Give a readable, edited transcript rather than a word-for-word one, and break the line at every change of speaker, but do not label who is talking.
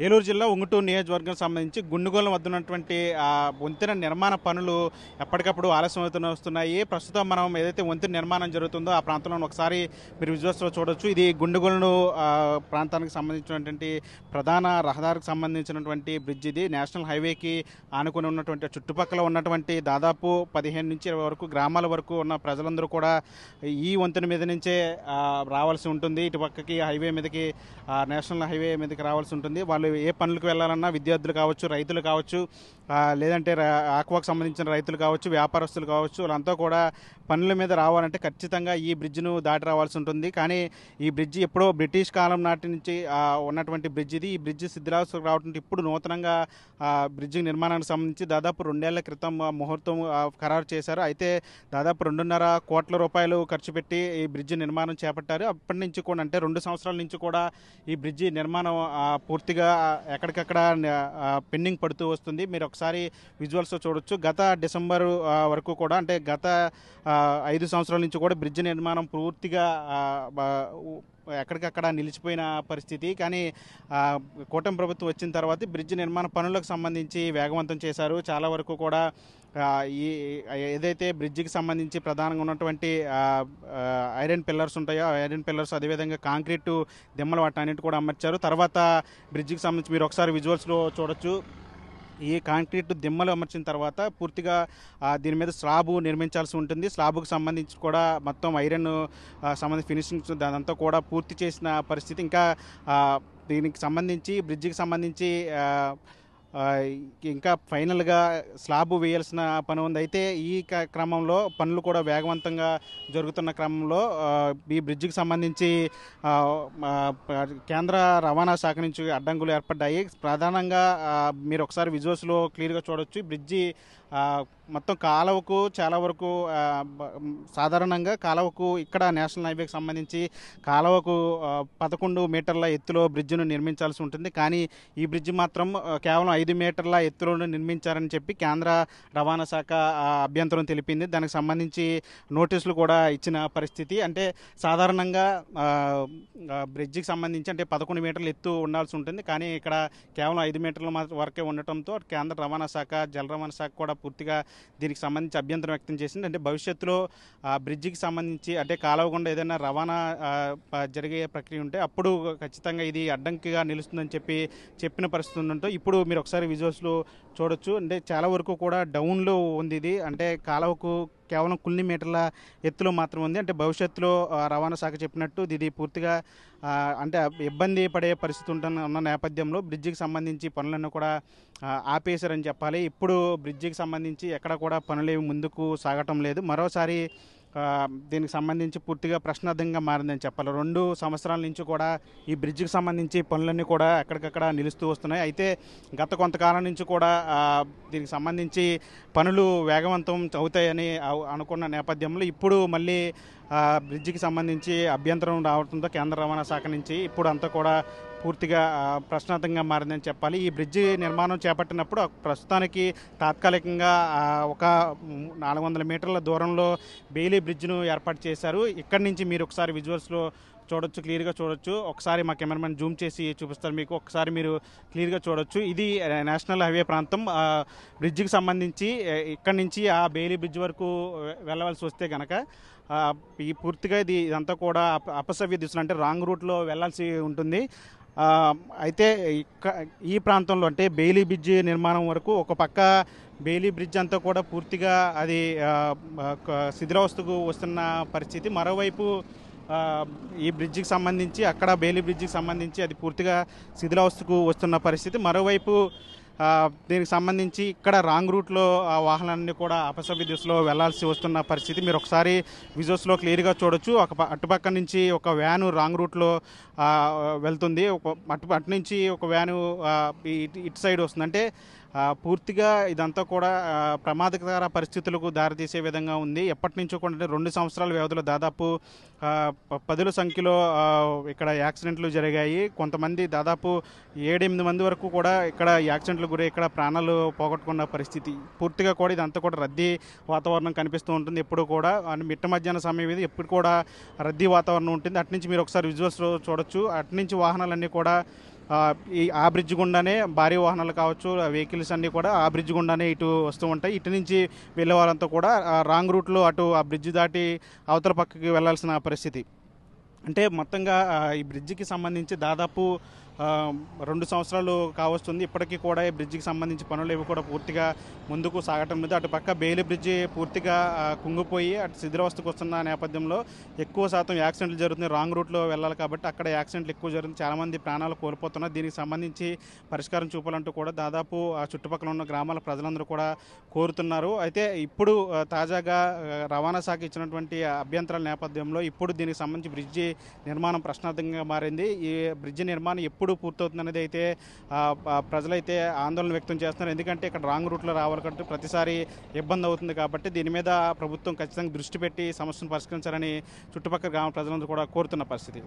ఏలూరు జిల్లా ఉంగుటూరు నియోజకవర్గం సంబంధించి గుండుగోళం వద్ద ఉన్నటువంటి వంతెన నిర్మాణ పనులు ఎప్పటికప్పుడు ఆలస్యం వస్తున్నాయి. ప్రస్తుతం మనం ఏదైతే వంతెన నిర్మాణం జరుగుతుందో ఆ ప్రాంతంలో ఒకసారి మీరు విజువల్స్లో చూడొచ్చు. ఇది గుండుగోళం ప్రాంతానికి సంబంధించినటువంటి ప్రధాన రహదారికి సంబంధించినటువంటి బ్రిడ్జ్. ఇది నేషనల్ హైవేకి ఆనుకుని ఉన్నటువంటి చుట్టుపక్కల ఉన్నటువంటి దాదాపు 15 నుంచి 20 వరకు గ్రామాల వరకు ఉన్న ప్రజలందరూ కూడా ఈ వంతెన మీద నుంచే రావాల్సి ఉంటుంది. ఇటు పక్కకి హైవే మీదకి నేషనల్ హైవే మీదకి రావాల్సి ఉంటుంది. వాళ్ళు ఏ పనులకు వెళ్ళాలన్నా విద్యార్థులు కావచ్చు, రైతులు కావచ్చు, లేదంటే ఆక్వాకు సంబంధించిన రైతులు కావచ్చు, వ్యాపారస్తులు కావచ్చు, వాళ్ళంతా కూడా పనుల మీద రావాలంటే ఖచ్చితంగా ఈ బ్రిడ్జ్ను దాటి రావాల్సి ఉంటుంది. కానీ ఈ బ్రిడ్జ్ ఎప్పుడో బ్రిటిష్ కాలం నాటి నుంచి ఉన్నటువంటి బ్రిడ్జ్ ఇది. ఈ బ్రిడ్జ్ శిథిలావస్థకు రావడం ఇప్పుడు నూతనంగా బ్రిడ్జ్ నిర్మాణానికి సంబంధించి దాదాపు 2 ఏళ్ల క్రితం ముహూర్తం ఖరారు చేశారు. అయితే దాదాపు 2.5 కోట్ల రూపాయలు ఖర్చు పెట్టి ఈ బ్రిడ్జ్ నిర్మాణం చేపట్టారు. అప్పటి నుంచి కూడా అంటే 2 సంవత్సరాల నుంచి కూడా ఈ బ్రిడ్జి నిర్మాణం పూర్తిగా ఎక్కడికక్కడ పెండింగ్ పడుతూ వస్తుంది. మీరు ఒకసారి విజువల్స్ చూడొచ్చు. గత డిసెంబర్ వరకు కూడా అంటే గత 5 సంవత్సరాల నుంచి కూడా బ్రిడ్జి నిర్మాణం పూర్తిగా ఎక్కడికక్కడ నిలిచిపోయిన పరిస్థితి. కానీ కూటమి ప్రభుత్వం వచ్చిన తర్వాత బ్రిడ్జ్ నిర్మాణ పనులకు సంబంధించి వేగవంతం చేశారు. చాలా వరకు కూడా ఈ ఏదైతే బ్రిడ్జికి సంబంధించి ప్రధానంగా ఉన్నటువంటి ఐరన్ పిల్లర్స్ ఉంటాయో ఐరన్ పిల్లర్స్, అదేవిధంగా కాంక్రీటు దిమ్మలు వాటన్నిటి కూడా అమర్చారు. తర్వాత బ్రిడ్జికి సంబంధించి మీరు ఒకసారి విజువల్స్లో చూడొచ్చు. ఈ కాంక్రీట్ దిమ్మలు అమర్చిన తర్వాత పూర్తిగా దీని మీద స్లాబు నిర్మించాల్సి ఉంటుంది. స్లాబుకు సంబంధించి కూడా మొత్తం ఐరన్ సంబంధించి ఫినిషింగ్స్ అదంతా కూడా పూర్తి చేసిన పరిస్థితి. ఇంకా దీనికి సంబంధించి బ్రిడ్జికి సంబంధించి ఇంకా ఫైనల్గా స్లాబ్ వేయాల్సిన పని ఉంది. అయితే ఈ క్రమంలో పనులు కూడా వేగవంతంగా జరుగుతున్న క్రమంలో ఈ బ్రిడ్జికి సంబంధించి కేంద్ర రవాణా శాఖ నుంచి అడ్డంకులు ఏర్పడ్డాయి. ప్రధానంగా మీరు ఒకసారి విజువల్స్లో క్లియర్గా చూడొచ్చు. బ్రిడ్జి మొత్తం కాలువకు చాలా వరకు సాధారణంగా కాలువకు ఇక్కడ నేషనల్ హైవేకి సంబంధించి కాలువకు 11 మీటర్ల ఎత్తులో బ్రిడ్జిను నిర్మించాల్సి ఉంటుంది. కానీ ఈ బ్రిడ్జి మాత్రం కేవలం 5 మీటర్ల ఎత్తులో నిర్మించారని చెప్పి కేంద్ర రవాణా శాఖ అభ్యంతరం తెలిపింది. దానికి సంబంధించి నోటీసులు కూడా ఇచ్చిన పరిస్థితి. అంటే సాధారణంగా బ్రిడ్జికి సంబంధించి అంటే 11 మీటర్ల ఎత్తు ఉండాల్సి ఉంటుంది. కానీ ఇక్కడ కేవలం 5 మీటర్ల వరకే ఉండటంతో కేంద్ర రవాణా శాఖ, జల రవాణా శాఖ కూడా పూర్తిగా దీనికి సంబంధించి అభ్యంతరం వ్యక్తం చేసింది. అంటే భవిష్యత్తులో బ్రిడ్జికి సంబంధించి అంటే కాలువ గుండా ఏదైనా రవాణా జరిగే ప్రక్రియ ఉంటే అప్పుడు ఖచ్చితంగా ఇది అడ్డంకిగా నిలుస్తుందని చెప్పిన పరిస్థితి ఉందంటూ ఇప్పుడు మీరు ఒకసారి విజువల్స్లో చూడొచ్చు. అంటే చాలా వరకు కూడా డౌన్లో ఉంది ఇది. అంటే కాలువకు కేవలం కొన్ని మీటర్ల ఎత్తులో మాత్రం ఉంది. అంటే భవిష్యత్తులో రవాణా శాఖ చెప్పినట్టు ఇది పూర్తిగా అంటే ఇబ్బంది పడే పరిస్థితి ఉన్న నేపథ్యంలో బ్రిడ్జికి సంబంధించి పనులను కూడా ఆపేశారని చెప్పాలి. ఇప్పుడు బ్రిడ్జికి సంబంధించి ఎక్కడ కూడా పనులేవి ముందుకు సాగటం లేదు. మరోసారి దీనికి సంబంధించి పూర్తిగా ప్రశ్నార్థంగా మారిందని చెప్పాలి. 2 సంవత్సరాల నుంచి కూడా ఈ బ్రిడ్జికి సంబంధించి పనులన్నీ కూడా ఎక్కడికక్కడ నిలుస్తూ వస్తున్నాయి. అయితే గత కొంతకాలం నుంచి కూడా దీనికి సంబంధించి పనులు వేగవంతం అవుతాయని అనుకున్న నేపథ్యంలో ఇప్పుడు మళ్ళీ బ్రిడ్జికి సంబంధించి అభ్యంతరం రావడంతో కేంద్ర రవాణా శాఖ నుంచి ఇప్పుడు అంతా కూడా పూర్తిగా ప్రశ్నార్థంగా మారిందని చెప్పాలి. ఈ బ్రిడ్జి నిర్మాణం చేపట్టినప్పుడు ప్రస్తుతానికి తాత్కాలికంగా ఒక 400 మీటర్ల దూరంలో బెయిలీ బ్రిడ్జ్ను ఏర్పాటు చేశారు. ఇక్కడి నుంచి మీరు ఒకసారి విజువల్స్లో చూడొచ్చు, క్లియర్గా చూడొచ్చు. ఒకసారి మా కెమెరామెన్ జూమ్ చేసి చూపిస్తారు మీకు. ఒకసారి మీరు క్లియర్గా చూడొచ్చు. ఇది నేషనల్ హైవే ప్రాంతం. బ్రిడ్జికి సంబంధించి ఇక్కడి నుంచి ఆ బెయిలీ బ్రిడ్జ్ వరకు వెళ్ళవలసి వస్తే కనుక ఈ పూర్తిగా ఇదంతా కూడా అపసవ్య దిశలో అంటే రాంగ్ రూట్లో వెళ్ళాల్సి ఉంటుంది. అయితే ఈ ప్రాంతంలో అంటే బెయిలీ బ్రిడ్జ్ నిర్మాణం వరకు ఒక పక్క బెయిలీ బ్రిడ్జ్ అంతా కూడా పూర్తిగా అది శిథిలావస్థకు వస్తున్న పరిస్థితి. మరోవైపు ఈ బ్రిడ్జికి సంబంధించి అక్కడ బెయిలీ బ్రిడ్జికి సంబంధించి అది పూర్తిగా శిథిలావస్థకు వస్తున్న పరిస్థితి. మరోవైపు దీనికి సంబంధించి ఇక్కడ రాంగ్ రూట్లో వాహనాలన్నీ కూడా అపసవ్య దిశలో వెళ్లాల్సి వస్తున్న పరిస్థితి మీరు ఒకసారి విజువల్స్లో క్లియర్గా చూడొచ్చు. అటుపక్క నుంచి ఒక వ్యాను రాంగ్ రూట్లో వెళ్తుంది, అటు నుంచి ఒక వ్యాను ఇటు సైడ్ వస్తుంది. అంటే పూర్తిగా ఇదంతా కూడా ప్రమాదకర పరిస్థితులకు దారితీసే విధంగా ఉంది. ఎప్పటి నుంచో కూడా 2 సంవత్సరాల వ్యవధిలో దాదాపు 10ల సంఖ్యలో ఇక్కడ యాక్సిడెంట్లు జరిగాయి. కొంతమంది దాదాపు 7-8 మంది వరకు కూడా ఇక్కడ యాక్సిడెంట్లు గురై ఇక్కడ ప్రాణాలు పోగొట్టుకున్న పరిస్థితి. పూర్తిగా కూడా ఇదంతా కూడా రద్దీ వాతావరణం కనిపిస్తూ ఉంటుంది. ఎప్పుడు కూడా మిట్ట మధ్యాహ్న సమయం ఇది ఎప్పుడు కూడా రద్దీ వాతావరణం ఉంటుంది. అటు నుంచి మీరు ఒకసారి విజువల్స్లో చూడొచ్చు. అటు నుంచి వాహనాలన్నీ కూడా ఆ బ్రిడ్జ్ గుండానే భారీ వాహనాలు కావచ్చు, వెహికల్స్ అన్నీ కూడా ఆ బ్రిడ్జ్ గుండానే ఇటు వస్తూ ఉంటాయి. ఇటు నుంచి వెళ్ళే వాళ్ళంతా కూడా రాంగ్ రూట్లో అటు ఆ బ్రిడ్జ్ దాటి అవతల పక్కకి వెళ్ళాల్సిన పరిస్థితి. అంటే మొత్తంగా ఈ బ్రిడ్జికి సంబంధించి దాదాపు 2 సంవత్సరాలు కావస్తుంది. ఇప్పటికీ కూడా ఈ బ్రిడ్జికి సంబంధించి పనులు ఇవి కూడా పూర్తిగా ముందుకు సాగటం లేదు. అటు పక్క బెయిలీ బ్రిడ్జి పూర్తిగా కుంగిపోయి అటు శిథిలావస్థకు వస్తున్న నేపథ్యంలో ఎక్కువ శాతం యాక్సిడెంట్లు జరుగుతున్నాయి. రాంగ్ రూట్లో వెళ్ళాలి కాబట్టి అక్కడ యాక్సిడెంట్లు ఎక్కువ జరుగుతుంది. చాలామంది ప్రాణాలు కోల్పోతున్నారు. దీనికి సంబంధించి పరిష్కారం చూపాలంటూ కూడా దాదాపు ఆ చుట్టుపక్కల ఉన్న గ్రామాల ప్రజలందరూ కూడా కోరుతున్నారు. అయితే ఇప్పుడు తాజాగా రవాణా శాఖ ఇచ్చినటువంటి అభ్యంతరాల నేపథ్యంలో ఇప్పుడు దీనికి సంబంధించి బ్రిడ్జి నిర్మాణం ప్రశ్నార్థకంగా మారింది. ఈ బ్రిడ్జి నిర్మాణం ఎప్పుడు పూర్తవుతుంది అనేది అయితే ప్రజలైతే ఆందోళన వ్యక్తం చేస్తున్నారు. ఎందుకంటే ఇక్కడ రాంగ్ రూట్లో రావాలి కాబట్టి ప్రతిసారి ఇబ్బంది అవుతుంది కాబట్టి దీని మీద ప్రభుత్వం ఖచ్చితంగా దృష్టి పెట్టి సమస్యను పరిష్కరించాలని చుట్టుపక్కల గ్రామ ప్రజలందరూ కూడా కోరుతున్న పరిస్థితి.